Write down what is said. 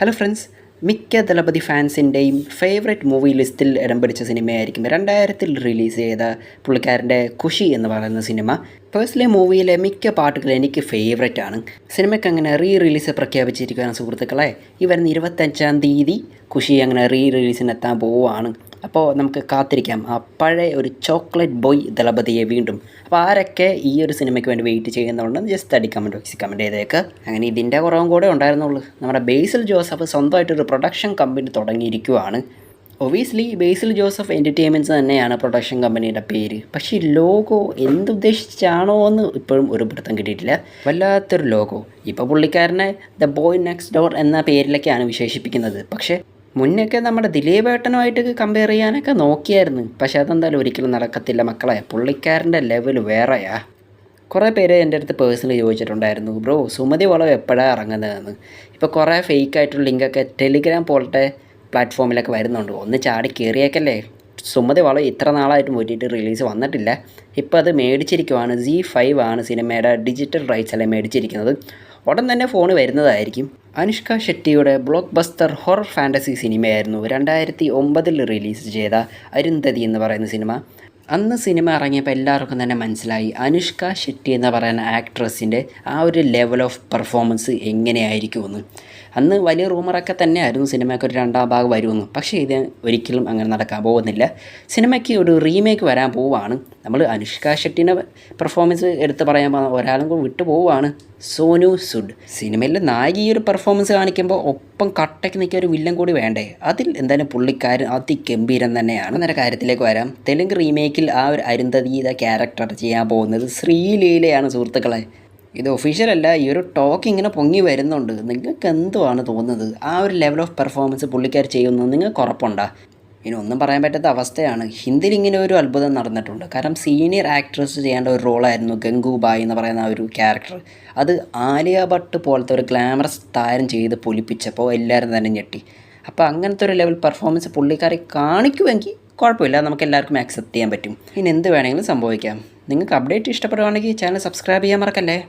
Hello friends, മിക്ക Thalapathy ഫാൻസിൻ്റെയും favourite movie ലിസ്റ്റിൽ ഇടം പിടിച്ച സിനിമയായിരിക്കും 2000-ൽ റിലീസ് ചെയ്ത പുള്ളിക്കാരൻ്റെ ഖുഷി എന്ന് പറയുന്ന സിനിമ. പേഴ്സണലി മൂവിയിലെ മിക്ക പാട്ടുകൾ എനിക്ക് ഫേവറേറ്റ് ആണ്. സിനിമയ്ക്ക് അങ്ങനെ റിലീസ് പ്രഖ്യാപിച്ചിരിക്കുകയാണ് സുഹൃത്തുക്കളെ. ഈ വരുന്ന 25-ാം തീയതി ഖുഷി അങ്ങനെ റിലീസിനെത്താൻ പോവുകയാണ്. അപ്പോൾ നമുക്ക് കാത്തിരിക്കാം ആ പഴയ ഒരു ചോക്ലേറ്റ് ബോയ് ദളപതിയെ വീണ്ടും. അപ്പോൾ ആരൊക്കെ ഈ ഒരു സിനിമയ്ക്ക് വേണ്ടി വെയിറ്റ് ചെയ്യുന്നുണ്ടെന്ന് ജസ്റ്റ് അടി കമൻറ്റ് ചെയ്തേക്ക്. അങ്ങനെ ഇതിൻ്റെ കുറവും കൂടെ ഉണ്ടായിരുന്നുള്ളൂ. നമ്മുടെ ബേസിൽ ജോസഫ് സ്വന്തമായിട്ടൊരു പ്രൊഡക്ഷൻ കമ്പനി തുടങ്ങിയിരിക്കുകയാണ്. ഒബിയസ്ലി ബേസിൽ ജോസഫ് എൻ്റർടൈൻമെൻറ്റ്സ് തന്നെയാണ് പ്രൊഡക്ഷൻ കമ്പനിയുടെ പേര്. പക്ഷേ ഈ ലോഗോ എന്തുദ്ദേശിച്ചാണോ എന്ന് ഇപ്പോഴും ഒരു പിടുത്തം കിട്ടിയിട്ടില്ല. വല്ലാത്തൊരു ലോഗോ. ഇപ്പോൾ പുള്ളിക്കാരനെ ദ ബോയ് നെക്സ്റ്റ് ഡോർ എന്ന പേരിലൊക്കെയാണ് വിശേഷിപ്പിക്കുന്നത്. പക്ഷേ മുന്നൊക്കെ നമ്മുടെ ദിലീപേട്ടനുമായിട്ട് കമ്പയർ ചെയ്യാനൊക്കെ നോക്കിയായിരുന്നു. പക്ഷേ അതെന്തായാലും ഒരിക്കലും നടക്കത്തില്ല മക്കളെ. പുള്ളിക്കാരൻ്റെ ലെവൽ വേറെയാ. കുറേ പേര് എൻ്റെ അടുത്ത് പേഴ്സണലി ചോദിച്ചിട്ടുണ്ടായിരുന്നു, ബ്രോ സുമതി വളം എപ്പോഴാണ് ഇറങ്ങുന്നതെന്ന്. ഇപ്പോൾ കുറേ ഫേക്കായിട്ടുള്ള ലിങ്കൊക്കെ ടെലിഗ്രാം പോലത്തെ പ്ലാറ്റ്ഫോമിലൊക്കെ വരുന്നുണ്ട്. ഒന്ന് ചാടി കയറിയേക്കല്ലേ. സുമതി വളം ഇത്ര നാളായിട്ടും പോയിട്ട് റിലീസ് വന്നിട്ടില്ല. ഇപ്പോൾ അത് മേടിച്ചിരിക്കുവാണ്. ZEE5 ആണ് സിനിമയുടെ ഡിജിറ്റൽ റൈറ്റ്സ് എല്ലാം മേടിച്ചിരിക്കുന്നത്. ഉടൻ തന്നെ ഫോൺ വരുന്നതായിരിക്കും. അനുഷ്ക ഷെട്ടിയുടെ ബ്ലോക്ക് ബസ്റ്റർ ഹൊറർ ഫാൻറ്റസി സിനിമയായിരുന്നു 2009-ൽ റിലീസ് ചെയ്ത അരുന്ധതി എന്ന് പറയുന്ന സിനിമ. അന്ന് സിനിമ ഇറങ്ങിയപ്പോൾ എല്ലാവർക്കും തന്നെ മനസ്സിലായി അനുഷ്ക ഷെട്ടി എന്ന് പറയുന്ന ആക്ട്രസിൻ്റെ ആ ഒരു ലെവൽ ഓഫ് പെർഫോമൻസ് എങ്ങനെയായിരിക്കുമെന്ന്. അന്ന് വലിയ റൂമറൊക്കെ തന്നെയായിരുന്നു സിനിമയ്ക്ക് ഒരു 2ാം ഭാഗം വരുമെന്ന്. പക്ഷേ ഇത് ഒരിക്കലും അങ്ങനെ നടക്കാൻ പോകുന്നില്ല. സിനിമയ്ക്ക് ഒരു റീമേക്ക് വരാൻ പോവുകയാണ്. നമ്മൾ അനുഷ്ക ഷെട്ടിൻ്റെ പെർഫോമൻസ് എടുത്ത് പറയാൻ ഒരാളും കൂടി വിട്ടു പോവുകയാണ്, സോനു സുഡ്. സിനിമയിൽ നായിക ഈ ഒരു പെർഫോമൻസ് കാണിക്കുമ്പോൾ ഒപ്പം കട്ടയ്ക്ക് നിൽക്കിയ ഒരു വില്ലൻ കൂടി വേണ്ടേ. അതിൽ എന്തായാലും പുള്ളിക്കാരൻ അതിഗംഭീരം തന്നെയാണ്. എന്നൊരു കാര്യത്തിലേക്ക് വരാം. തെലുങ്ക് റീമേക്കിൽ ആ ഒരു അരുന്ധതിയുടെ ക്യാരക്ടർ ചെയ്യാൻ പോകുന്നത് ശ്രീലീലയാണ് സുഹൃത്തുക്കളെ. ഇത് ഒഫീഷ്യലല്ല, ഈ ഒരു ടോക്ക് ഇങ്ങനെ പൊങ്ങി വരുന്നുണ്ട്. നിങ്ങൾക്ക് എന്തുവാണ് തോന്നുന്നത്? ആ ഒരു ലെവൽ ഓഫ് പെർഫോമൻസ് പുള്ളിക്കാർ ചെയ്യുന്നത് നിങ്ങൾക്ക് ഉറപ്പുണ്ടോ? ഇനി ഒന്നും പറയാൻ പറ്റാത്ത അവസ്ഥയാണ്. ഹിന്ദിയിൽ ഇങ്ങനെ ഒരു അത്ഭുതം നടന്നിട്ടുണ്ട്. കാരണം സീനിയർ ആക്ട്രസ് ചെയ്യേണ്ട ഒരു റോളായിരുന്നു ഗംഗൂബായി എന്ന് പറയുന്ന ആ ഒരു ക്യാരക്ടർ. അത് ആലിയ ഭട്ട് പോലത്തെ ഒരു ഗ്ലാമറസ് താരം ചെയ്ത് പൊലിപ്പിച്ചപ്പോൾ എല്ലാവരും തന്നെ ഞെട്ടി. അപ്പോൾ അങ്ങനത്തെ ഒരു ലെവൽ പെർഫോമൻസ് പുള്ളിക്കാരെ കാണിക്കുമെങ്കിൽ കുഴപ്പമില്ല, നമുക്ക് എല്ലാവർക്കും ആക്സെപ്റ്റ് ചെയ്യാൻ പറ്റും. ഇനി എന്ത് വേണമെങ്കിലും സംഭവിക്കാം. നിങ്ങൾക്ക് അപ്ഡേറ്റ് ഇഷ്ടപ്പെടുകയാണെങ്കിൽ ചാനൽ സബ്സ്ക്രൈബ് ചെയ്യാൻ മറക്കല്ലേ.